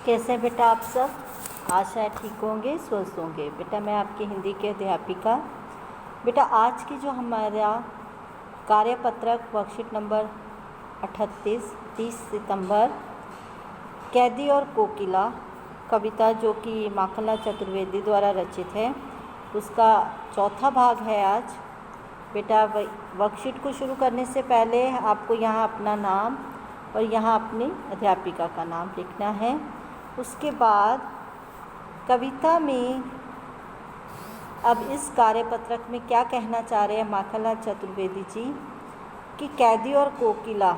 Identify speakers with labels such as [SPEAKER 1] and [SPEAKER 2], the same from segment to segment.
[SPEAKER 1] कैसे हैं बेटा आप सब? आशा है ठीक होंगे, स्वस्थ होंगे। बेटा मैं आपकी हिंदी की अध्यापिका। बेटा आज की जो हमारा कार्यपत्रक वर्कशीट नंबर 38 30 सितंबर कैदी और कोकिला कविता जो कि माखनलाल चतुर्वेदी द्वारा रचित है, उसका चौथा भाग है आज। बेटा वर्कशीट को शुरू करने से पहले आपको यहाँ अपना नाम और यहाँ अपनी अध्यापिका का नाम लिखना है। उसके बाद कविता में अब इस कार्यपत्रक में क्या कहना चाह रहे हैं माखनलाल चतुर्वेदी जी कि कैदी और कोकिला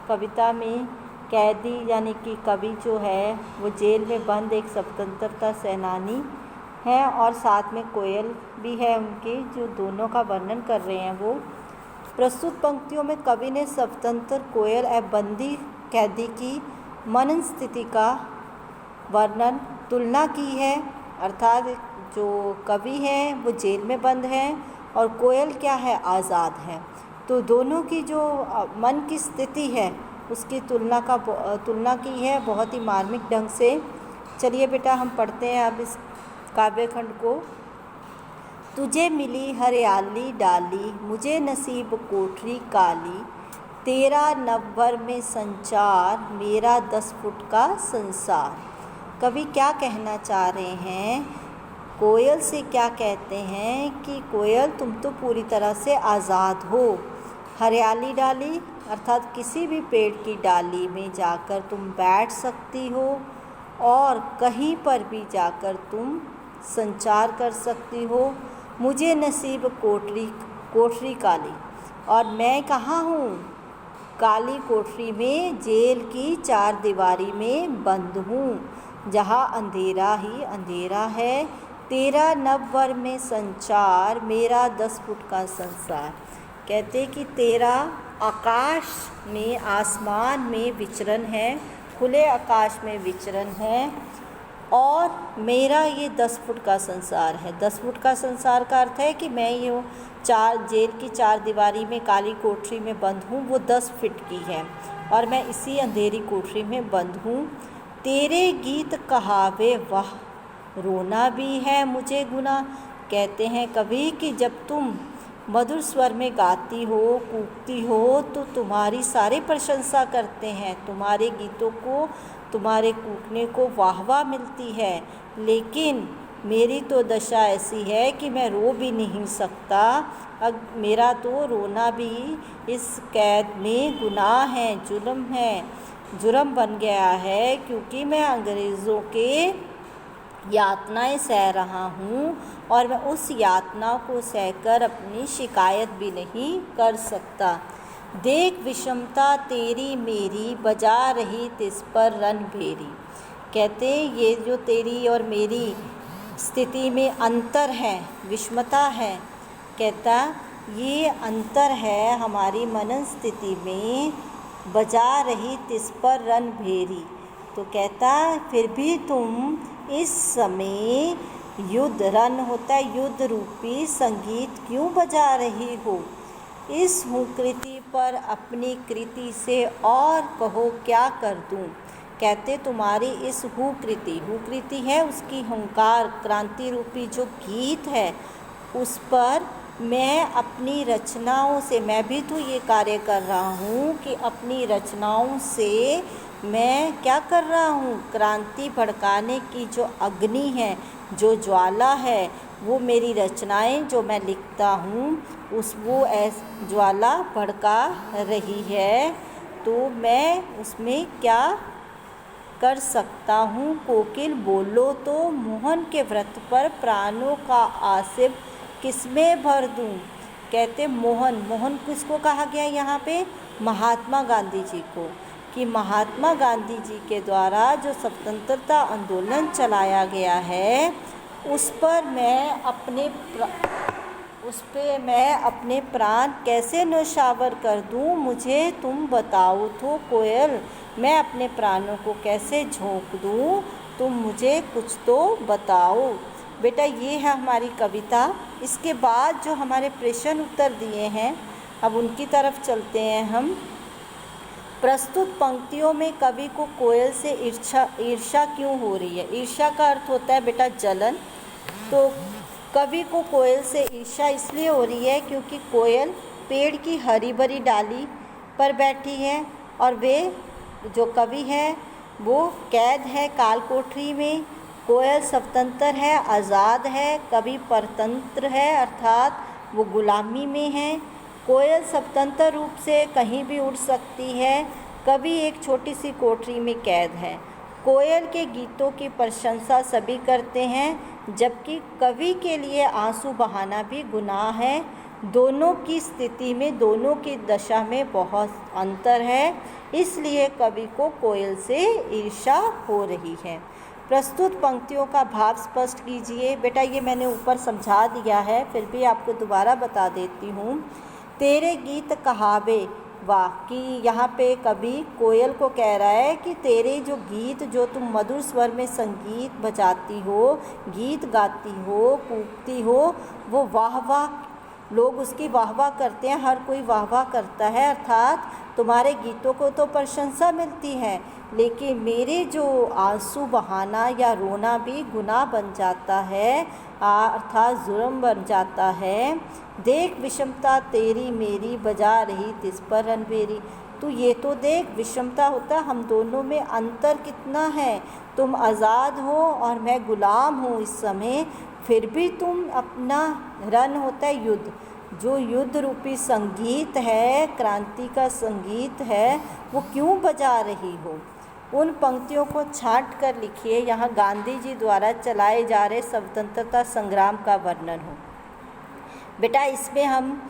[SPEAKER 1] कविता में कैदी यानी कि कवि जो है वो जेल में बंद एक स्वतंत्रता सेनानी है और साथ में कोयल भी है उनके, जो दोनों का वर्णन कर रहे हैं। वो प्रस्तुत पंक्तियों में कवि ने स्वतंत्र कोयल एवं बंदी कैदी की मनन स्थिति का वर्णन तुलना की है, अर्थात जो कवि हैं वो जेल में बंद हैं और कोयल क्या है, आज़ाद है। तो दोनों की जो मन की स्थिति है उसकी तुलना की है बहुत ही मार्मिक ढंग से। चलिए बेटा हम पढ़ते हैं अब इस काव्यखंड को। तुझे मिली हरियाली डाली, मुझे नसीब कोठरी काली, तेरा नवभर में संचार, मेरा 10 फुट का संसार। कवि क्या कहना चाह रहे हैं, कोयल से क्या कहते हैं कि कोयल तुम तो पूरी तरह से आज़ाद हो। हरियाली डाली अर्थात किसी भी पेड़ की डाली में जाकर तुम बैठ सकती हो और कहीं पर भी जाकर तुम संचार कर सकती हो। मुझे नसीब कोठरी काली, और मैं कहाँ हूँ, काली कोठरी में, जेल की 4 दीवारी में बंद हूँ, जहाँ अंधेरा ही अंधेरा है। तेरा नवभर में संचार, मेरा 10 फुट का संसार। कहते कि तेरा आकाश में, आसमान में विचरण है, खुले आकाश में विचरण है, और मेरा ये 10 फुट का संसार है। 10 फुट का संसार का अर्थ है कि मैं ये जेल की 4 दीवारी में काली कोठरी में बंद हूँ, वो 10 फीट की है और मैं इसी अंधेरी कोठरी में बंद हूँ। तेरे गीत कहावे वाह, रोना भी है मुझे गुनाह। कहते हैं कवि कि जब तुम मधुर स्वर में गाती हो, कूकती हो, तो तुम्हारी सारे प्रशंसा करते हैं, तुम्हारे गीतों को, तुम्हारे कूकने को वाहवा मिलती है। लेकिन मेरी तो दशा ऐसी है कि मैं रो भी नहीं सकता। अब मेरा तो रोना भी इस कैद में गुनाह है, जुर्म बन गया है, क्योंकि मैं अंग्रेज़ों के यातनाएं सह रहा हूँ और मैं उस यातना को सहकर अपनी शिकायत भी नहीं कर सकता। देख विषमता तेरी मेरी, बजा रही तिस पर रणभेरी। कहते ये जो तेरी और मेरी स्थिति में अंतर है, विषमता है, कहता ये अंतर है हमारी मनन स्थिति में, बजा रही तिस पर रणभेरी। तो कहता फिर भी तुम इस समय युद्ध, रन होता है युद्ध रूपी संगीत क्यों बजा रही हो। इस हुकृति पर अपनी कृति से और कहो क्या कर दूं। कहते तुम्हारी इस हुकृति है उसकी हुंकार, क्रांति रूपी जो गीत है, उस पर मैं अपनी रचनाओं से, मैं भी तो ये कार्य कर रहा हूँ कि अपनी रचनाओं से मैं क्या कर रहा हूँ, क्रांति भड़काने की जो अग्नि है, जो ज्वाला है, वो मेरी रचनाएं जो मैं लिखता हूँ वो ज्वाला भड़का रही है। तो मैं उसमें क्या कर सकता हूँ। कोकिल बोलो तो मोहन के व्रत पर प्राणों का आसिफ किसमें भर दूँ। कहते मोहन किसको कहा गया यहाँ पे, महात्मा गांधी जी को, कि महात्मा गांधी जी के द्वारा जो स्वतंत्रता आंदोलन चलाया गया है उस पर मैं अपने प्राण कैसे न्यौछावर कर दूं। मुझे तुम बताओ तो कोयल, मैं अपने प्राणों को कैसे झोंक दूं, तुम मुझे कुछ तो बताओ। बेटा ये है हमारी कविता। इसके बाद जो हमारे प्रश्न उत्तर दिए हैं अब उनकी तरफ चलते हैं हम। प्रस्तुत पंक्तियों में कवि को कोयल से ईर्ष्या क्यों हो रही है। ईर्ष्या का अर्थ होता है बेटा जलन। तो कवि को कोयल से ईर्ष्या इसलिए हो रही है क्योंकि कोयल पेड़ की हरी भरी डाली पर बैठी है और वे जो कवि है वो कैद है काल कोठरी में। कोयल स्वतंत्र है, आज़ाद है, कवि परतंत्र है अर्थात वो गुलामी में है। कोयल स्वतंत्र रूप से कहीं भी उड़ सकती है, कवि एक छोटी सी कोठरी में कैद है। कोयल के गीतों की प्रशंसा सभी करते हैं, जबकि कवि के लिए आंसू बहाना भी गुनाह है। दोनों की स्थिति में, दोनों की दशा में बहुत अंतर है, इसलिए कवि को कोयल से ईर्ष्या हो रही है। प्रस्तुत पंक्तियों का भाव स्पष्ट कीजिए। बेटा ये मैंने ऊपर समझा दिया है, फिर भी आपको दोबारा बता देती हूँ। तेरे गीत कहावे वाह, कि यहाँ पे कवि कोयल को कह रहा है कि तेरे जो गीत, जो तुम मधुर स्वर में संगीत बजाती हो, गीत गाती हो, कूकती हो, वो वाह वाह, लोग उसकी वाह वाह करते हैं, हर कोई वाह वाह करता है, अर्थात तुम्हारे गीतों को तो प्रशंसा मिलती है, लेकिन मेरे जो आंसू बहाना या रोना भी गुनाह बन जाता है, अर्थात जुर्म बन जाता है। देख विषमता तेरी मेरी बजा रही तिस पर रणबेरी। तो ये तो देख विषमता होता है, हम दोनों में अंतर कितना है। तुम आज़ाद हो और मैं गुलाम हूँ इस समय, फिर भी तुम अपना रण होता है युद्ध, जो युद्ध रूपी संगीत है, क्रांति का संगीत है, वो क्यों बजा रही हो। उन पंक्तियों को छांट कर लिखिए। यहाँ गांधी जी द्वारा चलाए जा रहे स्वतंत्रता संग्राम का वर्णन हो। बेटा इसमें हम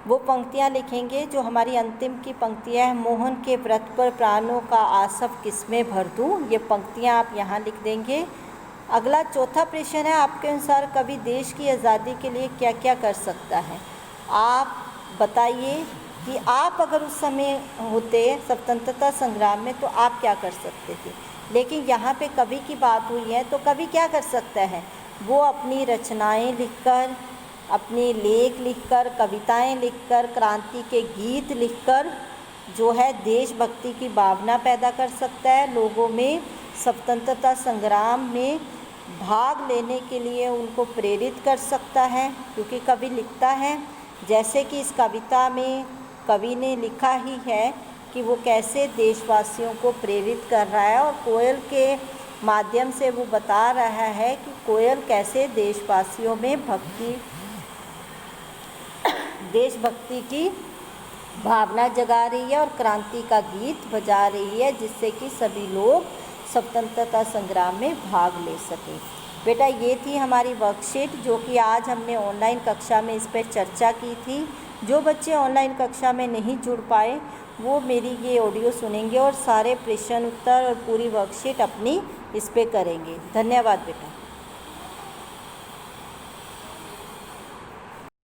[SPEAKER 1] वो पंक्तियाँ लिखेंगे जो हमारी अंतिम की पंक्तियाँ हैं। मोहन के व्रत पर प्राणों का आसव किसमें भर दूँ, ये पंक्तियाँ आप यहाँ लिख देंगे। अगला चौथा प्रश्न है, आपके अनुसार कवि देश की आज़ादी के लिए क्या क्या कर सकता है। आप बताइए कि आप अगर उस समय होते स्वतंत्रता संग्राम में तो आप क्या कर सकते थे। लेकिन यहाँ पे कवि की बात हुई है, तो कवि क्या कर सकता है, वो अपनी रचनाएं लिखकर, अपने लेख लिखकर, कविताएं लिखकर, क्रांति के गीत लिखकर जो है देशभक्ति की भावना पैदा कर सकता है, लोगों में स्वतंत्रता संग्राम में भाग लेने के लिए उनको प्रेरित कर सकता है, क्योंकि कवि लिखता है। जैसे कि इस कविता में कवि ने लिखा ही है कि वो कैसे देशवासियों को प्रेरित कर रहा है, और कोयल के माध्यम से वो बता रहा है कि कोयल कैसे देशवासियों में देशभक्ति की भावना जगा रही है और क्रांति का गीत बजा रही है, जिससे कि सभी लोग स्वतंत्रता संग्राम में भाग ले सकें। बेटा ये थी हमारी वर्कशीट, जो कि आज हमने ऑनलाइन कक्षा में इस पर चर्चा की थी। जो बच्चे ऑनलाइन कक्षा में नहीं जुड़ पाए वो मेरी ये ऑडियो सुनेंगे और सारे प्रश्न उत्तर और पूरी वर्कशीट अपनी इस पे करेंगे। धन्यवाद बेटा।